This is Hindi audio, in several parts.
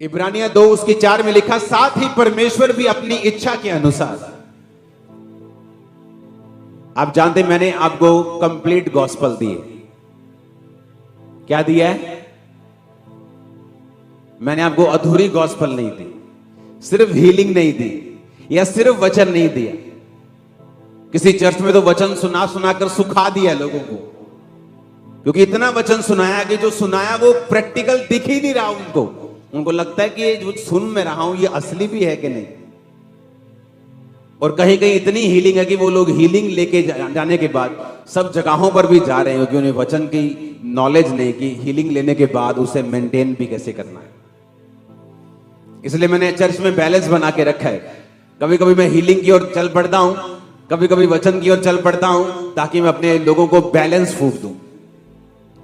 इब्रानियां 2:4 में लिखा, साथ ही परमेश्वर भी अपनी इच्छा के अनुसार। आप जानते मैंने आपको कंप्लीट गॉस्पल दी है। क्या दिया है? मैंने आपको अधूरी गॉस्पल नहीं दी, सिर्फ हीलिंग नहीं दी, या सिर्फ वचन नहीं दिया। किसी चर्च में तो वचन सुना सुनाकर सुखा दिया लोगों को, क्योंकि इतना वचन सुनाया कि जो सुनाया वो प्रैक्टिकल दिख ही नहीं रहा उनको लगता है कि ये जो सुन मैं रहा हूं ये असली भी है कि नहीं। और कहीं कहीं इतनी हीलिंग है कि वो लोग हीलिंग लेके जाने के बाद सब जगहों पर भी जा रहे हैं, क्योंकि उन्हें वचन की नॉलेज नहीं कि हीलिंग लेने के बाद उसे मेंटेन भी कैसे करना है। इसलिए मैंने चर्च में बैलेंस बना के रखा है। कभी कभी मैं हीलिंग की ओर चल पड़ता हूं, कभी कभी वचन की ओर चल पड़ता हूं, ताकि मैं अपने लोगों को बैलेंस फूड दूं।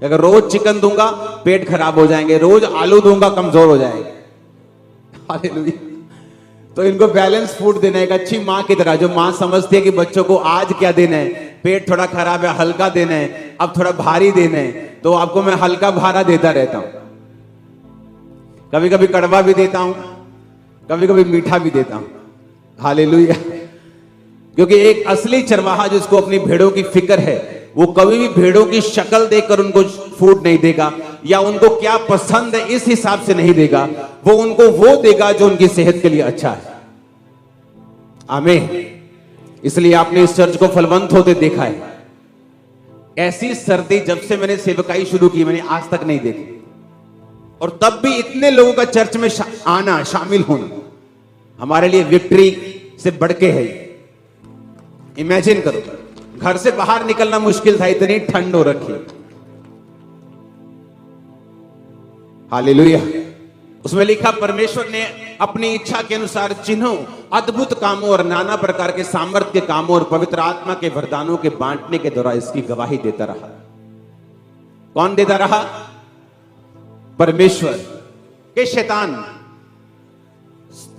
अगर रोज चिकन दूंगा पेट खराब हो जाएंगे, रोज आलू दूंगा कमजोर हो जाएंगे। हालेलुया। तो इनको बैलेंस फूड देना है, एक अच्छी मां की तरह, जो मां समझती है कि बच्चों को आज क्या देना है, पेट थोड़ा खराब है हल्का देना है, अब थोड़ा भारी देना है, तो आपको मैं हल्का भारा देता रहता हूं। कभी कभी कड़वा भी देता हूं, कभी कभी मीठा भी देता हूं। हालेलुया। क्योंकि एक असली चरवाहा जिसको अपनी भेड़ों की फिक्र है, वो कभी भी भेड़ों की शक्ल देखकर उनको फूड नहीं देगा, या उनको क्या पसंद है इस हिसाब से नहीं देगा। वो उनको वो देगा जो उनकी सेहत के लिए अच्छा है। आमीन। इसलिए आपने इस चर्च को फलवंत होते देखा है। ऐसी सर्दी जब से मैंने सेवकाई शुरू की मैंने आज तक नहीं देखी। और तब भी इतने लोगों का चर्च में आना, शामिल होना हमारे लिए विक्ट्री से बढ़ के है। इमेजिन करो, घर से बाहर निकलना मुश्किल था, इतनी ठंड हो रखी। हालेलुया। उसमें लिखा, परमेश्वर ने अपनी इच्छा के अनुसार चिन्हों, अद्भुत कामों और नाना प्रकार के सामर्थ्य के कामों और पवित्र आत्मा के वरदानों के बांटने के द्वारा इसकी गवाही देता रहा। कौन देता रहा? परमेश्वर के शैतान।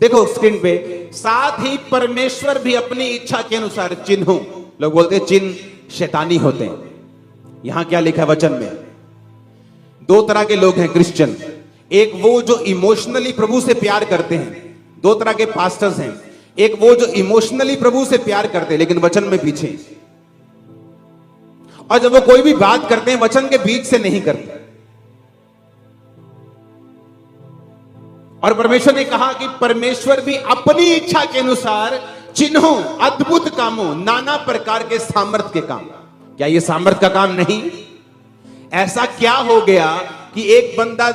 देखो स्क्रीन पे, साथ ही परमेश्वर भी अपनी इच्छा के अनुसार चिन्हों, लोग बोलते हैं चिन्ह शैतानी होते हैं। यहां क्या लिखा है वचन में? दो तरह के लोग हैं क्रिश्चियन। एक वो जो इमोशनली प्रभु से प्यार करते हैं, दो तरह के पास्टर्स हैं। एक वो जो इमोशनली प्रभु से प्यार करते हैं लेकिन वचन में पीछे, और जब वो कोई भी बात करते हैं वचन के बीच से नहीं करते। और परमेश्वर ने कहा कि परमेश्वर भी अपनी इच्छा के अनुसार चिन्हों, अद्भुत कामों, नाना प्रकार के सामर्थ के काम। क्या ये सामर्थ का काम नहीं? ऐसा क्या हो गया कि एक बंदा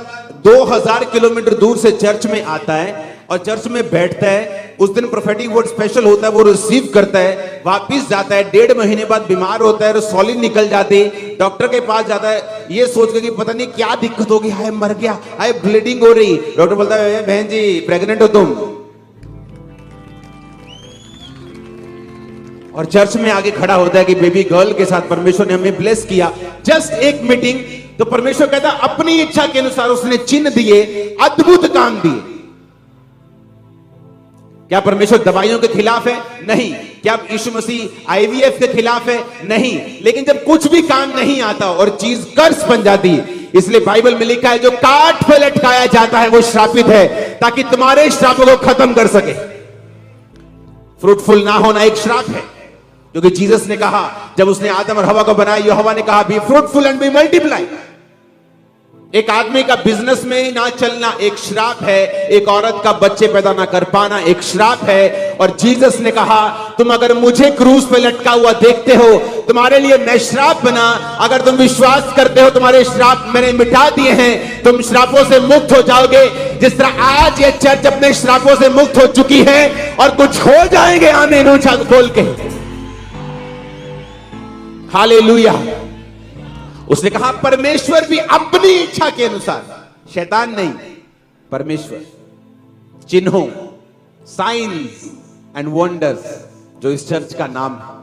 2000 किलोमीटर दूर से चर्च में आता है और चर्च में बैठता है, उस दिन प्रोफेटिक वर्ड स्पेशल होता है, वो रिसीव करता है, वापिस जाता है, 1.5 महीने बाद बीमार होता है, सॉलिड निकल जाती, डॉक्टर के पास जाता है ये सोच के कि पता नहीं क्या दिक्कत होगी, हाय मर गया, हाय ब्लीडिंग हो रही। डॉक्टर बोलता है बहन जी प्रेग्नेंट हो तुम, और चर्च में आगे खड़ा होता है कि बेबी गर्ल के साथ परमेश्वर ने हमें ब्लेस किया। जस्ट एक मीटिंग, तो परमेश्वर कहता अपनी इच्छा के अनुसार उसने चिन्ह दिए, अद्भुत काम दिए। क्या परमेश्वर दवाइयों के खिलाफ है? नहीं। क्या यीशु मसीह आईवीएफ के खिलाफ है? नहीं। लेकिन जब कुछ भी काम नहीं आता और चीज कर्स बन जाती है, इसलिए बाइबल में लिखा है जो काठ पे लटकाया जाता है वो श्रापित है, ताकि तुम्हारे श्रापों को खत्म कर सके। फ्रूटफुल ना होना एक श्राप है, क्योंकि जीसस ने कहा जब उसने आदम और हवा को बनाया, यहोवा ने कहा be fruitful and be multiply. एक आदमी का बिजनेस में ना चलना एक श्राप है, एक औरत का बच्चे पैदा ना कर पाना एक श्राप है। और जीसस ने कहा तुम अगर मुझे क्रूस पे लटका हुआ देखते हो, तुम्हारे लिए मैं श्राप बना, अगर तुम विश्वास करते हो तुम्हारे श्राप मैंने मिटा दिए हैं, तुम श्रापों से मुक्त हो जाओगे। जिस तरह आज ये चर्च अपने श्रापों से मुक्त हो चुकी है और कुछ हो जाएंगे आमीन ऊंचा बोल के। हालेलुया। उसने कहा परमेश्वर भी अपनी इच्छा के अनुसार, शैतान नहीं, परमेश्वर, चिन्हों, साइंस एंड वंडर्स, जो इस चर्च का नाम है,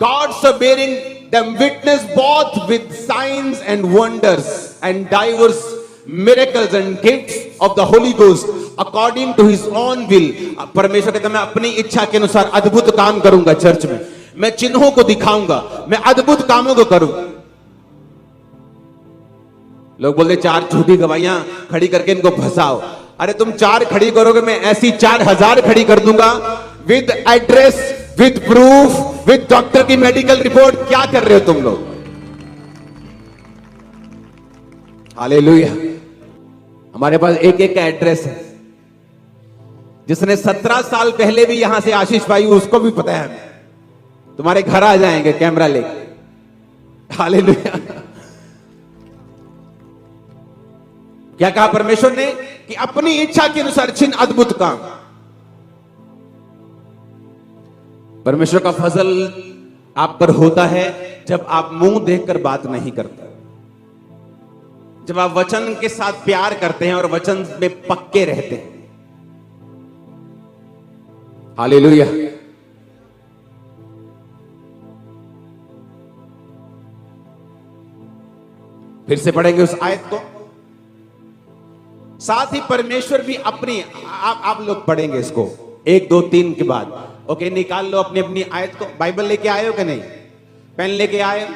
God's are bearing them witness both with signs and wonders and divers miracles and gifts of the Holy Ghost according to his own will। परमेश्वर कहता मैं अपनी इच्छा के अनुसार अद्भुत काम करूंगा चर्च में, मैं चिन्हों को दिखाऊंगा, मैं अद्भुत कामों को करूंगा। लोग बोलते 4 झूठी गवाहियां खड़ी करके इनको फंसाओ। अरे तुम 4 खड़ी करोगे, मैं ऐसी 4000 खड़ी कर दूंगा with address, with proof, with doctor की मेडिकल रिपोर्ट। क्या कर रहे हो तुम लोग? हालेलुया। हमारे पास एक एक का एड्रेस है। जिसने 17 साल पहले भी यहां से आशीष पाई उसको भी पता है, तुम्हारे घर आ जाएंगे कैमरा लेके। हालेलुया। क्या कहा परमेश्वर ने कि अपनी इच्छा के अनुसार चिन्ह अद्भुत काम। परमेश्वर का फजल आप पर होता है जब आप मुंह देखकर बात नहीं करते, जब आप वचन के साथ प्यार करते हैं और वचन में पक्के रहते हैं। हालेलुया। फिर से पढ़ेंगे उस आयत को। साथ ही परमेश्वर भी अपनी, आप लोग पढ़ेंगे इसको 1 2 3 के बाद। ओके, निकाल लो अपनी अपनी आयत को। बाइबल लेके आए हो कि नहीं? पेन लेके आए?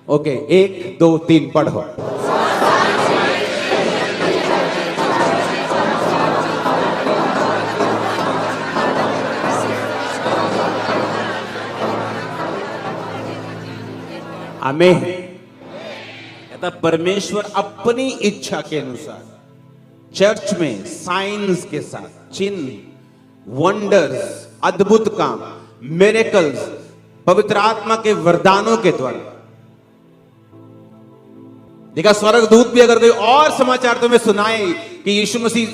ओके, 1 2 3 पढ़ो। आमीन। कहता परमेश्वर अपनी इच्छा के अनुसार चर्च में साइंस के साथ चिन्ह, वंडर्स, अद्भुत काम, मिरेकल्स, पवित्र आत्मा के वरदानों के द्वारा। देखा, स्वर्गदूत भी अगर कोई और समाचार तुम्हें सुनाए कि यीशु मसीह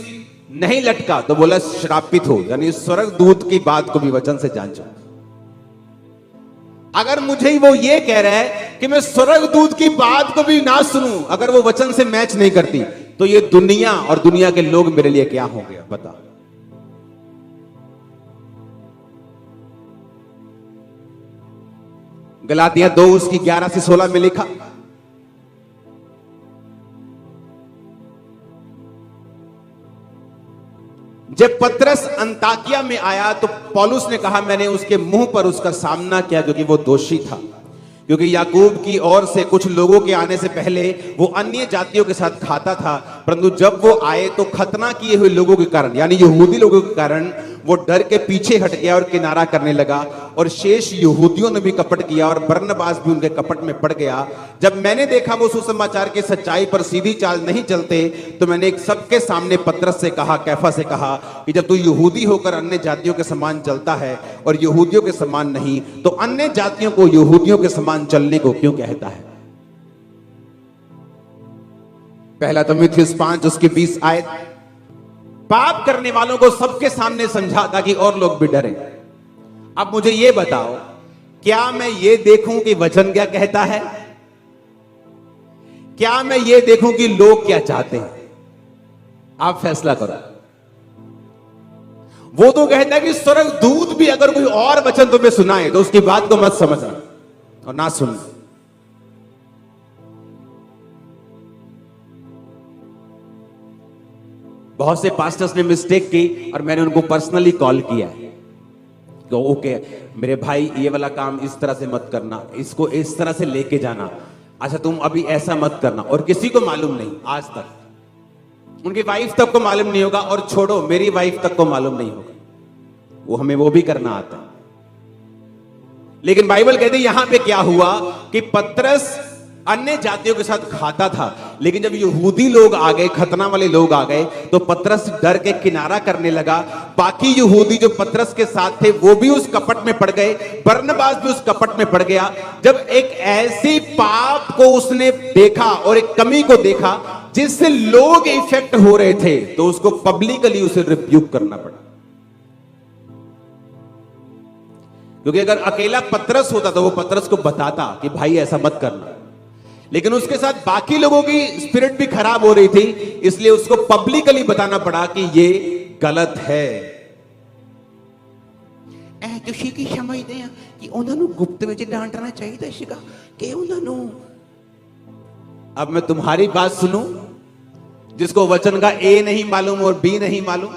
नहीं लटका तो बोला श्रापित हो, यानी स्वर्गदूत की बात को भी वचन से जान जाओ। अगर मुझे ही वो ये कह रहा है कि मैं स्वर्गदूत की बात को भी ना सुनूं, अगर वो वचन से मैच नहीं करती, तो ये दुनिया और दुनिया के लोग मेरे लिए क्या हो गया बता। गलातिया 2 उसकी 11 से 16 में लिखा, जब पतरस अंताकिया में आया तो पौलुस ने कहा, मैंने उसके मुंह पर उसका सामना किया क्योंकि वो दोषी था। क्योंकि याकूब की ओर से कुछ लोगों के आने से पहले वो अन्य जातियों के साथ खाता था, परंतु जब वो आए तो खतना किए हुए लोगों के कारण, यानी यहूदी लोगों के कारण, वो डर के पीछे हट गया और किनारा करने लगा। और शेष यहूदियों ने भी कपट किया और बरनबास भी उनके कपट में पड़ गया। जब मैंने देखा वो सुसमाचार की सच्चाई पर सीधी चाल नहीं चलते, तो मैंने एक सबके सामने पतरस से कहा, कैफा से कहा कि जब तू यहूदी होकर अन्य जातियों के समान चलता है और यहूदियों के समान नहीं, तो अन्य जातियों को यहूदियों के समान चलने को क्यों कहता है? पहला तीमुथियुस 5 उसकी 20 आयत। पाप करने वालों को सबके सामने समझा ताकि और लोग भी डरें। अब मुझे यह बताओ, क्या मैं ये देखूं कि वचन क्या कहता है? क्या मैं ये देखूं कि लोग क्या चाहते हैं? आप फैसला करो। वो तो कहता है कि स्वर्गदूत भी अगर कोई और वचन तुम्हें सुनाए तो उसकी बात को मत समझना और ना सुनना। बहुत से पास्टर्स ने मिस्टेक की और मैंने उनको पर्सनली कॉल किया है, तो ओके मेरे भाई ये वाला काम इस तरह से मत करना, इसको इस तरह से लेके जाना, अच्छा तुम अभी ऐसा मत करना। और किसी को मालूम नहीं, आज तक उनकी वाइफ तक को मालूम नहीं होगा, और छोड़ो मेरी वाइफ तक को मालूम नहीं होगा, वो हमें वो भी करना आता। लेकिन बाइबल कहती है यहां पे क्या हुआ कि पतरस अन्य जातियों के साथ खाता था, लेकिन जब यहूदी लोग आ गए, खतना वाले लोग आ गए, तो पतरस डर के किनारा करने लगा। बाकी यहूदी जो पतरस के साथ थे वो भी उस कपट में पड़ गए, बरनबास भी उस कपट में पड़ गया। जब एक ऐसी पाप को उसने देखा और एक कमी को देखा जिससे लोग इफेक्ट हो रहे थे, तो उसको पब्लिकली उसे रिब्यूक करना पड़ा। क्योंकि अगर अकेला पतरस होता तो वो पतरस को बताता कि भाई ऐसा मत करना, लेकिन उसके साथ बाकी लोगों की स्पिरिट भी खराब हो रही थी, इसलिए उसको पब्लिकली बताना पड़ा कि ये गलत है। ਤੁਸੀਂ ਕੀ ਸਮਝਦੇ ਆ ਕਿ ਉਹਨਾਂ ਨੂੰ ਗੁਪਤ ਵਿੱਚ ਡਾਂਟਣਾ ਚਾਹੀਦਾ ਸੀਗਾ ਕਿ ਉਹਨਾਂ ਨੂੰ। अब मैं तुम्हारी बात सुनूं, जिसको वचन का ए नहीं मालूम और बी नहीं मालूम,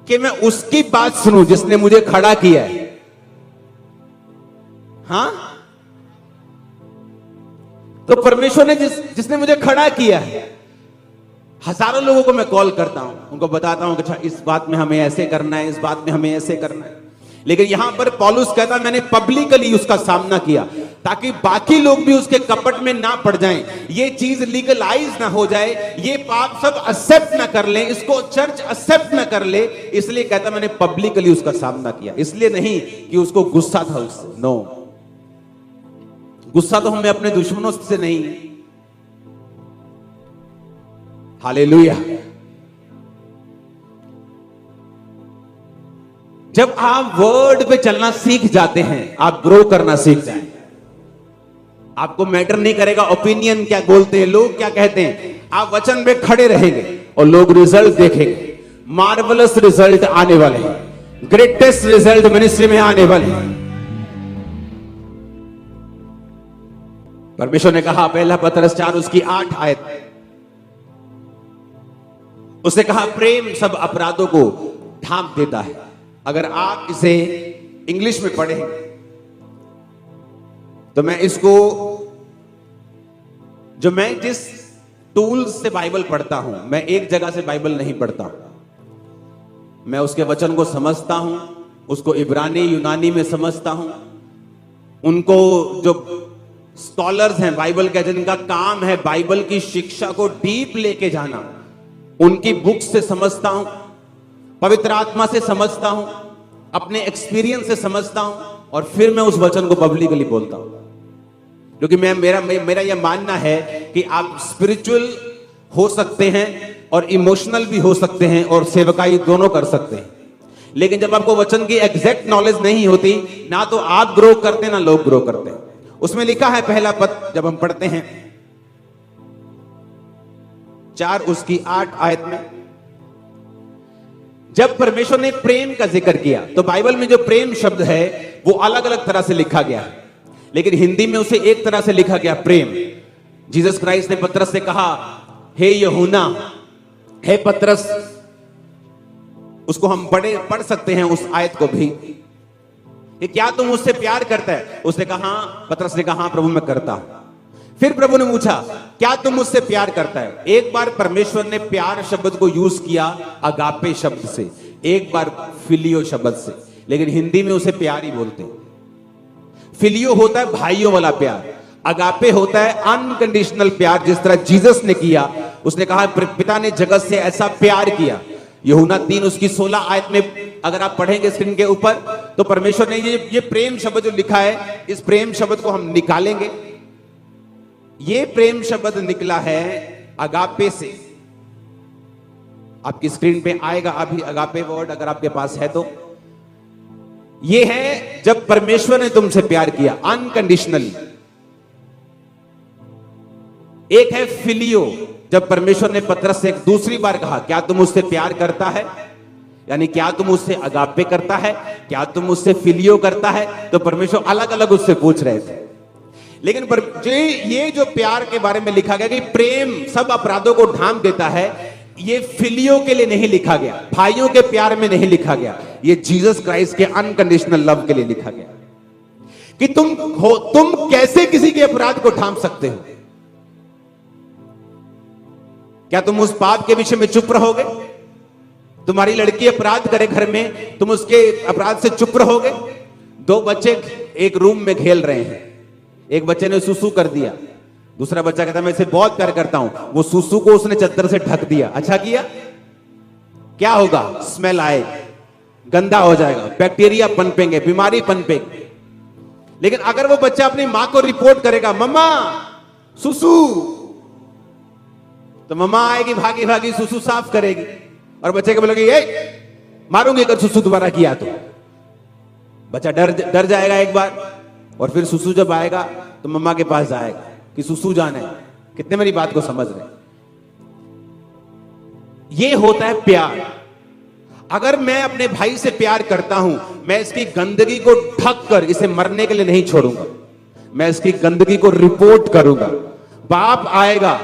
कि मैं उसकी बात सुनूं जिसने मुझे खड़ा किया है? हाँ, तो परमेश्वर ने जिसने मुझे खड़ा किया है, हजारों लोगों को मैं कॉल करता हूं, उनको बताता हूं कि अच्छा इस बात में हमें ऐसे करना है, इस बात में हमें ऐसे करना है। लेकिन यहां पर पौलुस कहता मैंने पब्लिकली उसका सामना किया ताकि बाकी लोग भी उसके कपट में ना पड़ जाएं, ये चीज लीगलाइज ना हो जाए, ये पाप सब एक्सेप्ट ना कर ले, इसको चर्च एक्सेप्ट ना कर ले। इसलिए कहता मैंने पब्लिकली उसका सामना किया। इसलिए नहीं कि उसको गुस्सा था उससे, नो, गुस्सा तो हमें अपने दुश्मनों से नहीं है। हालेलुया। जब आप वर्ड पे चलना सीख जाते हैं, आप ग्रो करना सीख जाएं, आपको मैटर नहीं करेगा ओपिनियन क्या बोलते हैं लोग, क्या कहते हैं, आप वचन पे खड़े रहेंगे और लोग रिजल्ट देखेंगे। मार्वलस रिजल्ट आने वाले हैं, ग्रेटेस्ट रिजल्ट मिनिस्ट्री में आने वाले हैं। परमेश्वर ने कहा, पहला पतरस 4 उसकी 8 आयत, उसने कहा प्रेम सब अपराधों को ढांप देता है। अगर आप इसे इंग्लिश में पढ़ें तो मैं इसको, जो मैं जिस टूल्स से बाइबल पढ़ता हूं, मैं एक जगह से बाइबल नहीं पढ़ता, मैं उसके वचन को समझता हूं, उसको इब्रानी यूनानी में समझता हूं। उनको जो स्कॉलर्स हैं बाइबल के, जिनका काम है बाइबल की शिक्षा को डीप लेके जाना, उनकी बुक से समझता हूं, पवित्र आत्मा से समझता हूं, अपने एक्सपीरियंस से समझता हूं, और फिर मैं उस वचन को पब्लिकली बोलता हूं। क्योंकि मेरा यह मानना है कि आप स्पिरिचुअल हो सकते हैं और इमोशनल भी हो सकते हैं और सेवकाई दोनों कर सकते हैं। लेकिन जब आपको वचन की एग्जैक्ट नॉलेज नहीं होती, ना तो आप ग्रो करते ना लोग ग्रो करते हैं। उसमें लिखा है पहला पद जब हम पढ़ते हैं 4 उसकी 8 आयत में, जब परमेश्वर ने प्रेम का जिक्र किया, तो बाइबल में जो प्रेम शब्द है वो अलग अलग तरह से लिखा गया है, लेकिन हिंदी में उसे एक तरह से लिखा गया, प्रेम। जीसस क्राइस्ट ने पतरस से कहा, हे यूहन्ना, हे पतरस, उसको हम पढ़ सकते हैं उस आयत को भी, कि क्या तुम उससे प्यार करता है? उसने कहा, पतरस ने कहा, प्रभु मैं करता हूं। फिर प्रभु ने पूछा, क्या तुम मुझसे प्यार करता है? एक बार परमेश्वर ने प्यार शब्द को यूज किया अगापे शब्द से, एक बार फिलियो शब्द से, लेकिन हिंदी में उसे प्यार ही बोलते हैं। फिलियो होता है भाइयों वाला प्यार, अगापे होता है अनकंडीशनल प्यार, जिस तरह जीसस ने किया। उसने कहा पिता ने जगत से ऐसा प्यार किया। यूहन्ना 3 उसकी 16 आयत में अगर आप पढ़ेंगे स्क्रीन के ऊपर, तो परमेश्वर ने ये प्रेम शब्द जो लिखा है, इस प्रेम शब्द को हम निकालेंगे। ये प्रेम शब्द निकला है अगापे से। आपकी स्क्रीन पे आएगा अभी अगापे वर्ड, अगर आपके पास है तो। ये है जब परमेश्वर ने तुमसे प्यार किया अनकंडीशनली। एक है फिलियो, जब परमेश्वर ने पतरस से दूसरी बार कहा, क्या तुम उससे प्यार करता है? यानी क्या तुम उससे अगापे करता है, क्या तुम उससे फिलियो करता है? तो परमेश्वर अलग अलग उससे पूछ रहे थे। लेकिन ये जो प्यार के बारे में लिखा गया कि प्रेम सब अपराधों को ढांप देता है, ये फिलियो के लिए नहीं लिखा गया, भाइयों के प्यार में नहीं लिखा गया, ये जीसस क्राइस्ट के अनकंडीशनल लव के लिए लिखा गया। कि तुम कैसे किसी के अपराध को ढांप सकते हो? क्या तुम उस पाप के विषय में चुप रहोगे? तुम्हारी लड़की अपराध करे घर में, तुम उसके अपराध से चुप रहोगे? 2 बच्चे एक रूम में खेल रहे हैं, एक बच्चे ने सुसु कर दिया, दूसरा बच्चा कहता मैं इसे बहुत प्यार करता हूं, वो सुसु को उसने चद्दर से ढक दिया। अच्छा किया? क्या होगा? स्मेल आए, गंदा हो जाएगा, बैक्टीरिया पनपेंगे, बीमारी पनपेगी। लेकिन अगर वो बच्चा अपनी मां को रिपोर्ट करेगा, मम्मा सुसु, तो मम्मा आएगी भागी भागी सुसु साफ करेगी, और बच्चे को बोलेगी मारूंगी अगर सुसु दोबारा किया तो। बच्चा डर जाएगा एक बार, और फिर सुसु जब आएगा तो मम्मा के पास जाएगा कि सुसु जाना है। कितने मेरी बात को समझ रहे? ये होता है प्यार। अगर मैं अपने भाई से प्यार करता हूं, मैं इसकी गंदगी को ढक कर इसे मरने के लिए नहीं छोड़ूंगा, मैं इसकी गंदगी को रिपोर्ट करूंगा। बाप आएगा,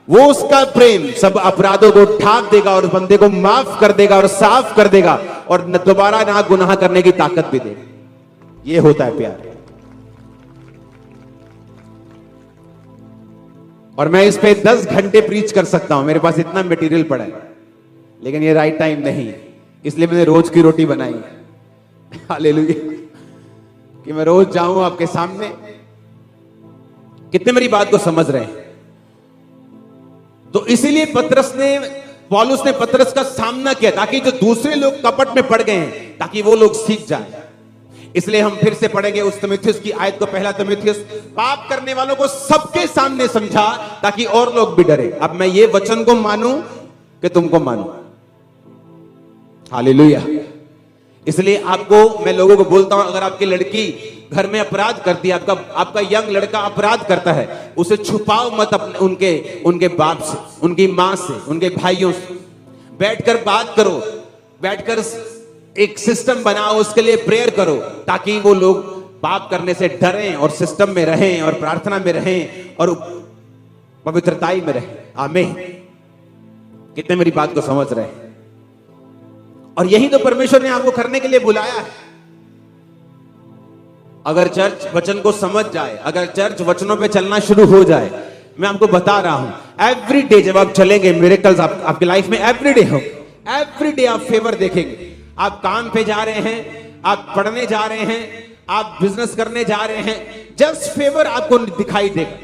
वो उसका प्रेम सब अपराधों को ढांप देगा और उस बंदे को माफ कर देगा और साफ कर देगा, और दोबारा ना गुनाह करने की ताकत भी देगा। ये होता है प्यार। और मैं इस पे 10 घंटे प्रीच कर सकता हूं, मेरे पास इतना मटेरियल पड़ा है, लेकिन ये राइट टाइम नहीं है, इसलिए मैंने रोज की रोटी बनाई है। हालेलुया, कि मैं रोज जाऊं आपके सामने। कितने मेरी बात को समझ रहे हैं? तो इसीलिए पौलुस ने पतरस का सामना किया, ताकि जो दूसरे लोग कपट में पड़ गए हैं, ताकि वो लोग सीख जाएं। इसलिए हम फिर से पढ़ेंगे उस तीमुथियुस की आयत को, पहला तीमुथियुस। पाप करने वालों को सबके सामने समझा, ताकि और लोग भी डरे। अब मैं ये वचन को मानूं कि तुमको मानूं? हालेलुया। इसलिए आपको, मैं लोगों को बोलता हूं, अगर आपकी लड़की घर में अपराध करती है, आपका यंग लड़का अपराध करता है, उसे छुपाओ मत अपने उनके बाप से, उनकी मां से, उनके भाइयों से। बैठकर बात करो, बैठकर एक सिस्टम बनाओ, उसके लिए प्रेयर करो, ताकि वो लोग पाप करने से डरें और सिस्टम में रहें और प्रार्थना में रहें और पवित्रताई में रहें। आमीन। कितने मेरी बात को समझ रहे हैं? और यही तो परमेश्वर ने आपको करने के लिए बुलाया है। अगर चर्च वचन को समझ जाए, अगर चर्च वचनों पे चलना शुरू हो जाए, मैं आपको बता रहा हूं, एवरी डे जब आप चलेंगे, मिरेकल्स आपकी लाइफ में एवरी डे हो, एवरी डे आप फेवर देखेंगे। आप काम पे जा रहे हैं, आप पढ़ने जा रहे हैं, आप बिजनेस करने जा रहे हैं, जस्ट फेवर आपको दिखाई देगा।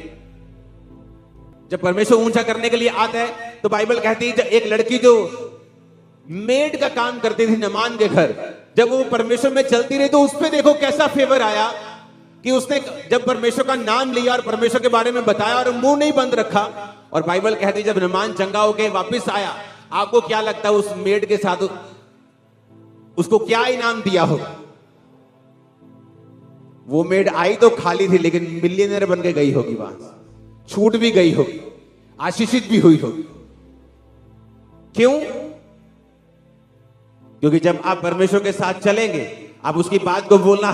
जब परमेश्वर ऊंचा करने के लिए आता है, तो बाइबल कहती है, एक लड़की जो मेड का काम करती थी नमान के घर, जब वो परमेश्वर में चलती रही, तो उस पे देखो कैसा फेवर आया, कि उसने जब परमेश्वर का नाम लिया और परमेश्वर के बारे में बताया और मुंह नहीं बंद रखा। और बाइबल कहती है, जब नमान चंगा होके वापस आया, आपको क्या लगता है उस मेड के साथ उसको क्या इनाम दिया होगा? वो मेड आई तो खाली थी, लेकिन मिलियनर बन के गई होगी, वहां छूट भी गई होगी, आशीषित भी हुई होगी। क्यों? क्योंकि जब आप परमेश्वर के साथ चलेंगे, आप उसकी बात को बोलना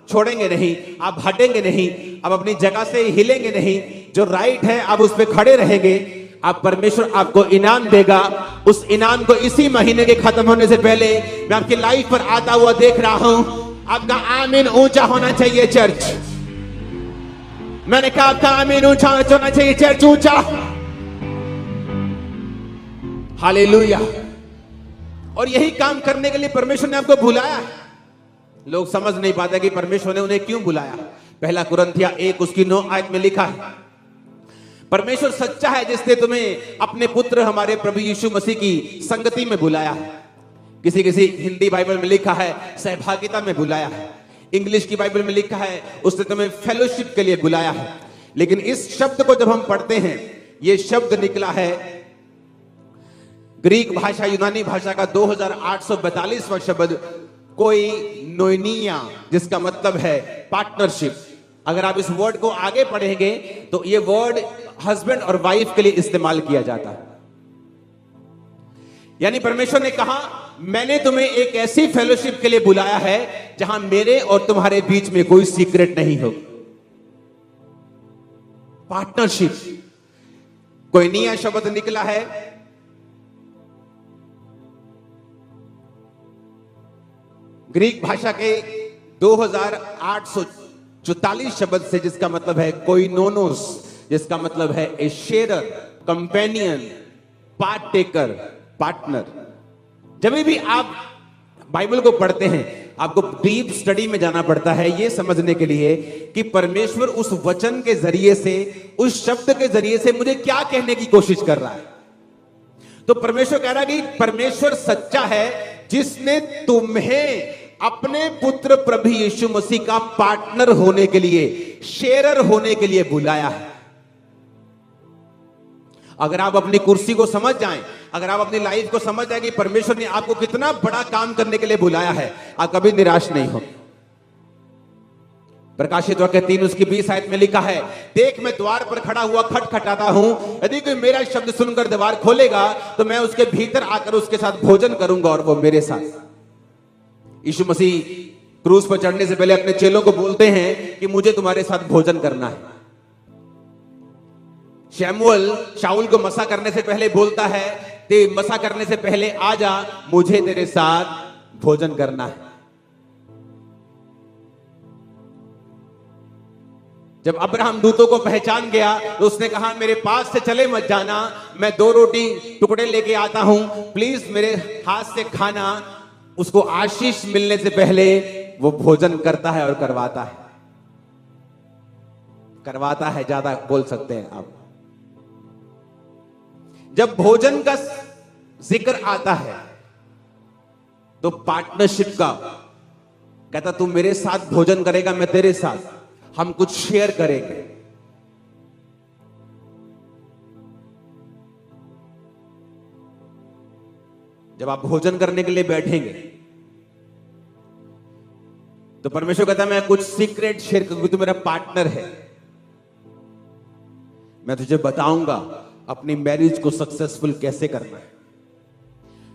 छोड़ेंगे नहीं, आप हटेंगे नहीं, आप अपनी जगह से हिलेंगे नहीं, जो राइट है आप उस पर खड़े रहेंगे, आप परमेश्वर आपको इनाम देगा। उस इनाम को इसी महीने के खत्म होने से पहले मैं आपकी लाइफ पर आता हुआ देख रहा हूं। आपका आमीन ऊंचा होना चाहिए चर्च। मैंने कहा आपका आमीन ऊंचा होना चाहिए चर्च, ऊंचा। हालेलुया। और यही काम करने के लिए परमेश्वर ने आपको बुलाया। लोग समझ नहीं पाते कि परमेश्वर ने उन्हें क्यों बुलाया। पहला कुरिन्थियों 1 उसकी 9 आयत में लिखा है, परमेश्वर सच्चा है जिसने तुम्हें अपने पुत्र हमारे प्रभु यीशु मसीह की संगति में बुलाया है। किसी हिंदी बाइबल में लिखा है सहभागिता में बुलाया है। इंग्लिश की बाइबल में लिखा है उसने तुम्हें फेलोशिप के लिए बुलाया है। लेकिन इस शब्द को जब हम पढ़ते हैं, यह शब्द निकला है ग्रीक भाषा, यूनानी भाषा का 2842वां शब्द कोई नोइनिया, जिसका मतलब है पार्टनरशिप। अगर आप इस वर्ड को आगे पढ़ेंगे तो यह वर्ड हस्बैंड और वाइफ के लिए इस्तेमाल किया जाता है। यानी परमेश्वर ने कहा, मैंने तुम्हें एक ऐसी फेलोशिप के लिए बुलाया है जहां मेरे और तुम्हारे बीच में कोई सीक्रेट नहीं हो। पार्टनरशिप, कोइनिया शब्द निकला है ग्रीक भाषा के 2844 शब्द से, जिसका मतलब है कोइनोनोस, जिसका मतलब है ए शेयरर, कंपेनियन, पार्ट टेकर, पार्टनर। जब भी आप बाइबल को पढ़ते हैं, आपको डीप स्टडी में जाना पड़ता है यह समझने के लिए कि परमेश्वर उस वचन के जरिए से, उस शब्द के जरिए से मुझे क्या कहने की कोशिश कर रहा है। तो परमेश्वर कह रहा है कि परमेश्वर सच्चा है जिसने तुम्हें अपने पुत्र प्रभु यीशु मसीह का पार्टनर होने के लिए, शेयरर होने के लिए बुलाया है। अगर आप अपनी कुर्सी को समझ जाएं, अगर आप अपनी लाइफ को समझ जाएं कि परमेश्वर ने आपको कितना बड़ा काम करने के लिए बुलाया है, आप कभी निराश नहीं हो। प्रकाशित वाक्य 3 उसकी 20 आयत में लिखा है, देख मैं द्वार पर खड़ा हुआ खटखटाता हूं, यदि कोई मेरा शब्द सुनकर द्वार खोलेगा तो मैं उसके भीतर आकर उसके साथ भोजन करूंगा और वो मेरे साथ। यीशु मसीह क्रूस पर चढ़ने से पहले अपने चेलों को बोलते हैं कि मुझे तुम्हारे साथ भोजन करना है। शमूएल शाऊल को मसा करने से पहले बोलता है, ते मसा करने से पहले आजा, मुझे तेरे साथ भोजन करना है। जब अब्राहम दूतों को पहचान गया तो उसने कहा मेरे पास से चले मत जाना, मैं 2 रोटी टुकड़े लेके आता हूं, प्लीज मेरे हाथ से खाना। उसको आशीष मिलने से पहले वो भोजन करता है और करवाता है। करवाता है ज्यादा बोल सकते हैं आप। जब भोजन का जिक्र आता है तो पार्टनरशिप का, कहता तू मेरे साथ भोजन करेगा, मैं तेरे साथ, हम कुछ शेयर करेंगे। जब आप भोजन करने के लिए बैठेंगे तो परमेश्वर कहता है मैं कुछ सीक्रेट शेयर करूंगा, तू मेरा पार्टनर है, मैं तुझे बताऊंगा अपनी मैरिज को सक्सेसफुल कैसे करना है,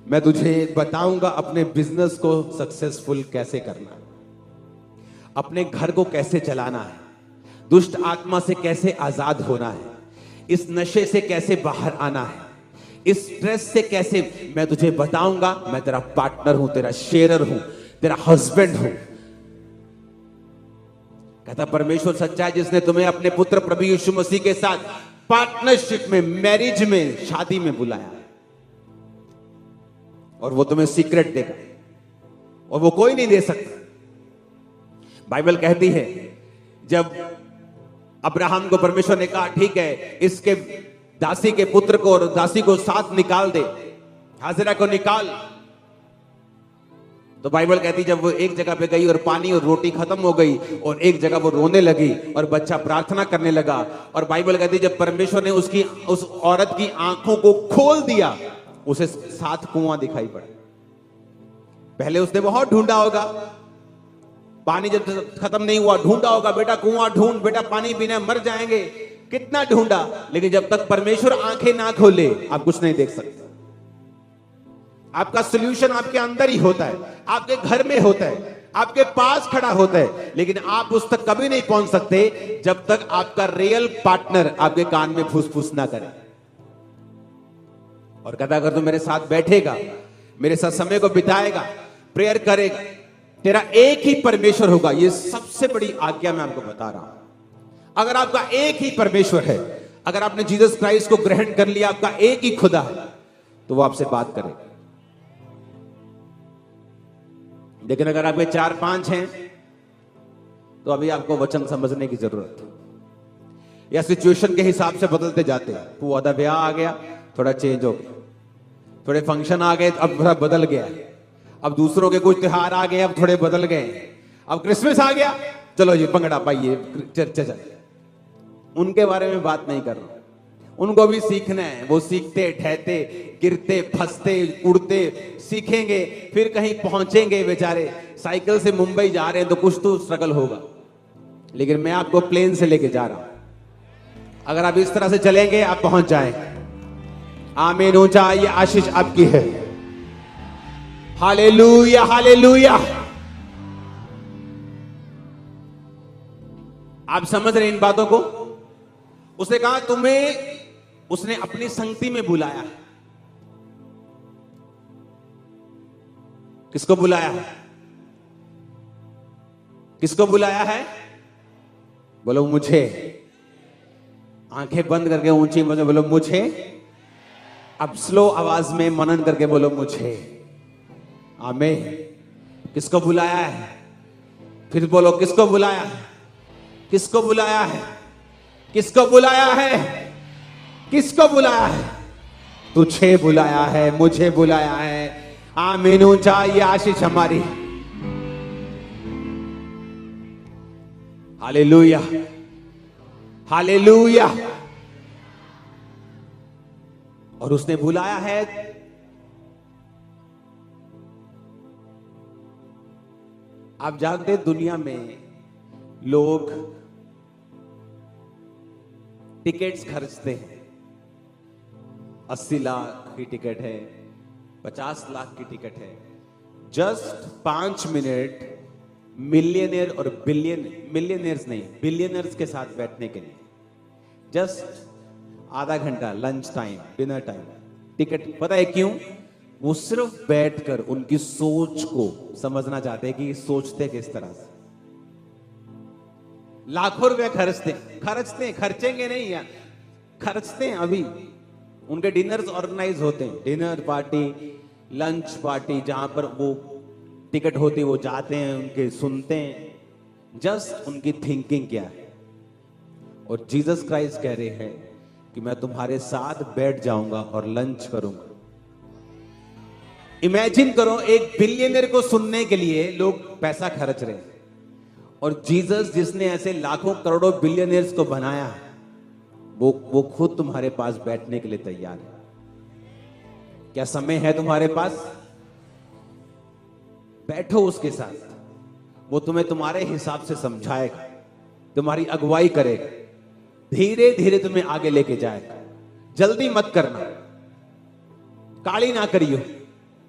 मैं तुझे बताऊंगा अपने बिजनेस को सक्सेसफुल कैसे करना है, अपने घर को कैसे चलाना है, दुष्ट आत्मा से कैसे आजाद होना है, इस नशे से कैसे बाहर आना है, इस स्ट्रेस से कैसे, मैं तुझे बताऊंगा। मैं तेरा पार्टनर हूं, तेरा शेयरर हूं, तेरा हस्बैंड हूं। कहता परमेश्वर सच्चा है जिसने तुम्हें अपने पुत्र प्रभु यीशु मसीह के साथ पार्टनरशिप में, मैरिज में, शादी में बुलाया, और वो तुम्हें सीक्रेट देगा और वो कोई नहीं दे सकता। बाइबल कहती है जब अब्राहम को परमेश्वर ने कहा ठीक है इसके दासी के पुत्र को और दासी को साथ निकाल दे, हाजिरा को निकाल, तो बाइबल कहती जब वो एक जगह पे गई और पानी और रोटी खत्म हो गई और एक जगह वो रोने लगी और बच्चा प्रार्थना करने लगा, और बाइबल कहती जब परमेश्वर ने उस औरत की आंखों को खोल दिया, उसे 7 कुआं दिखाई पड़े। पहले उसने बहुत ढूंढा होगा, पानी जब खत्म नहीं हुआ ढूंढा होगा, बेटा कुआं ढूंढ, बेटा पानी पीना मर जाएंगे, कितना ढूंढा, लेकिन जब तक परमेश्वर आंखें ना खोले आप कुछ नहीं देख सकते। आपका सॉल्यूशन आपके अंदर ही होता है, आपके घर में होता है, आपके पास खड़ा होता है, लेकिन आप उस तक कभी नहीं पहुंच सकते जब तक आपका रियल पार्टनर आपके कान में फुसफुस ना करे और कहता अगर तू मेरे साथ बैठेगा, मेरे साथ समय को बिताएगा, प्रेयर करेगा, तेरा एक ही परमेश्वर होगा। ये सबसे बड़ी आज्ञा मैं आपको बता रहा हूं। अगर आपका एक ही परमेश्वर है, अगर आपने जीसस क्राइस्ट को ग्रहण कर लिया, आपका एक ही खुदा है, तो वो आपसे बात करेगा। लेकिन अगर आपके 4-5 हैं तो अभी आपको वचन समझने की जरूरत है, या सिचुएशन के हिसाब से बदलते जाते हैं। पुआ दा ब्याह आ गया, थोड़ा चेंज हो गया, थोड़े फंक्शन आ गए, अब थोड़ा बदल गया, अब दूसरों के कुछ त्योहार आ गए, अब थोड़े बदल गए, अब क्रिसमस आ गया, चलो जी भंगड़ा पाइए, चर्चा चल। उनके बारे में बात नहीं कर रहा, उनको भी सीखना है। वो सीखते ठहते, गिरते, फंसते, उड़ते सीखेंगे, फिर कहीं पहुंचेंगे। बेचारे साइकिल से मुंबई जा रहे हैं तो कुछ तो स्ट्रगल होगा, लेकिन मैं आपको प्लेन से लेके जा रहा हूं। अगर आप इस तरह से चलेंगे आप पहुंच जाएंगे। आमीन। ऊंचा ये आशीष आपकी है। Hallelujah, hallelujah. आप समझ रहे इन बातों को? उसने कहा तुम्हें, उसने अपनी संगति में बुलाया है। किसको बुलाया है? किसको बुलाया है? बोलो मुझे। आंखें बंद करके ऊंची में बोलो मुझे। अब स्लो आवाज में मनन करके बोलो मुझे। आमीन। किसको बुलाया है? फिर बोलो किसको बुलाया है? किसको बुलाया है? किसको बुलाया है? किसको बुलाया है? तुझे बुलाया है, मुझे बुलाया है। आमीन। ऊंचा ये आशीष हमारी। Hallelujah, hallelujah. और उसने बुलाया है। आप जानते हैं दुनिया में लोग टिकट्स खर्चते हैं। 80 लाख की टिकट है, 50 लाख की टिकट है, जस्ट 5 मिनट मिलियनियर और मिलियनियर्स नहीं, बिलियनर्स के साथ बैठने के लिए। जस्ट आधा घंटा, lunch time, dinner time, ticket. पता है क्यों? वो सिर्फ बैठकर उनकी सोच को समझना चाहते हैं कि सोचते किस तरह से। लाखों रुपए खर्चेंगे नहीं यार, खर्चते हैं अभी। उनके डिनर्स ऑर्गेनाइज होते हैं, डिनर पार्टी, लंच पार्टी, जहां पर वो टिकट होती है वो जाते हैं, उनके सुनते हैं। जस्ट उनकी थिंकिंग क्या है। और जीसस क्राइस्ट कह रहे हैं कि मैं तुम्हारे साथ बैठ जाऊंगा और लंच करूंगा। इमेजिन करो, एक बिलियनर को सुनने के लिए लोग पैसा खर्च रहे हैं, और जीसस जिसने ऐसे लाखों करोड़ों बिलियनर्स को बनाया है, वो खुद तुम्हारे पास बैठने के लिए तैयार है। क्या समय है तुम्हारे पास? बैठो उसके साथ, वो तुम्हें तुम्हारे हिसाब से समझाएगा, तुम्हारी अगुवाई करेगा, धीरे धीरे तुम्हें आगे लेके जाएगा। जल्दी मत करना, काली ना करियो,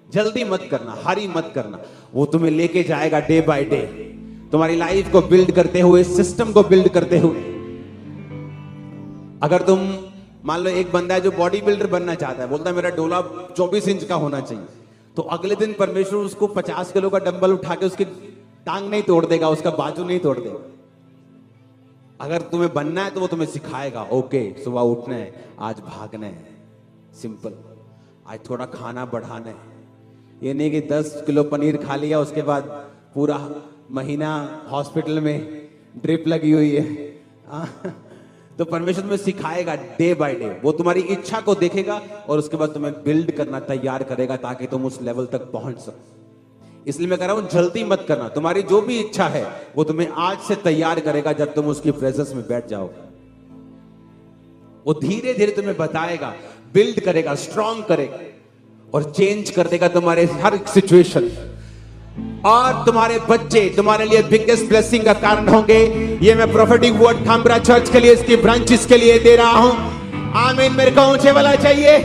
जल्दी मत करना, हरी मत करना। वो तुम्हें लेके जाएगा डे बाय डे, तुम्हारी लाइफ को बिल्ड करते हुए, सिस्टम को बिल्ड करते हुए। अगर तुम मान लो एक बंदा है जो बॉडी बिल्डर बनना चाहता है, बोलता है मेरा डोला 24 इंच का होना चाहिए, तो अगले दिन परमेश्वर उसको 50 किलो का डंबल उठा के उसकी टांग नहीं तोड़ देगा, उसका बाजू नहीं तोड़ देगा। अगर तुम्हें बनना है तो वो तुम्हें सिखाएगा, ओके सुबह उठना है, आज भागना है, सिंपल, आज थोड़ा खाना बढ़ाना है। ये नहीं कि 10 किलो पनीर खा लिया उसके बाद पूरा महीना हॉस्पिटल में ड्रिप लगी हुई है। तो परमेश्वर तुम्हें सिखाएगा डे बाय डे, वो तुम्हारी इच्छा को देखेगा और उसके बाद तुम्हें बिल्ड करना तैयार करेगा ताकि तुम उस लेवल तक पहुंच सको। इसलिए मैं कह रहा हूं जल्दी मत करना, तुम्हारी जो भी इच्छा है वो तुम्हें आज से तैयार करेगा। जब तुम उसकी प्रेजेंस में बैठ जाओगे, वो धीरे धीरे तुम्हें बताएगा, बिल्ड करेगा, स्ट्रांग करेगा और चेंज कर देगा तुम्हारे हर सिचुएशन। और तुम्हारे बच्चे तुम्हारे लिए बिगेस्ट ब्लेसिंग का कारण होंगे। ये मैं प्रोफेटिक वर्ड थांबरा चर्च के लिए, इसकी ब्रांचेस के लिए दे रहा हूं। आमीन। मेरे को ऊंचे वाला चाहिए।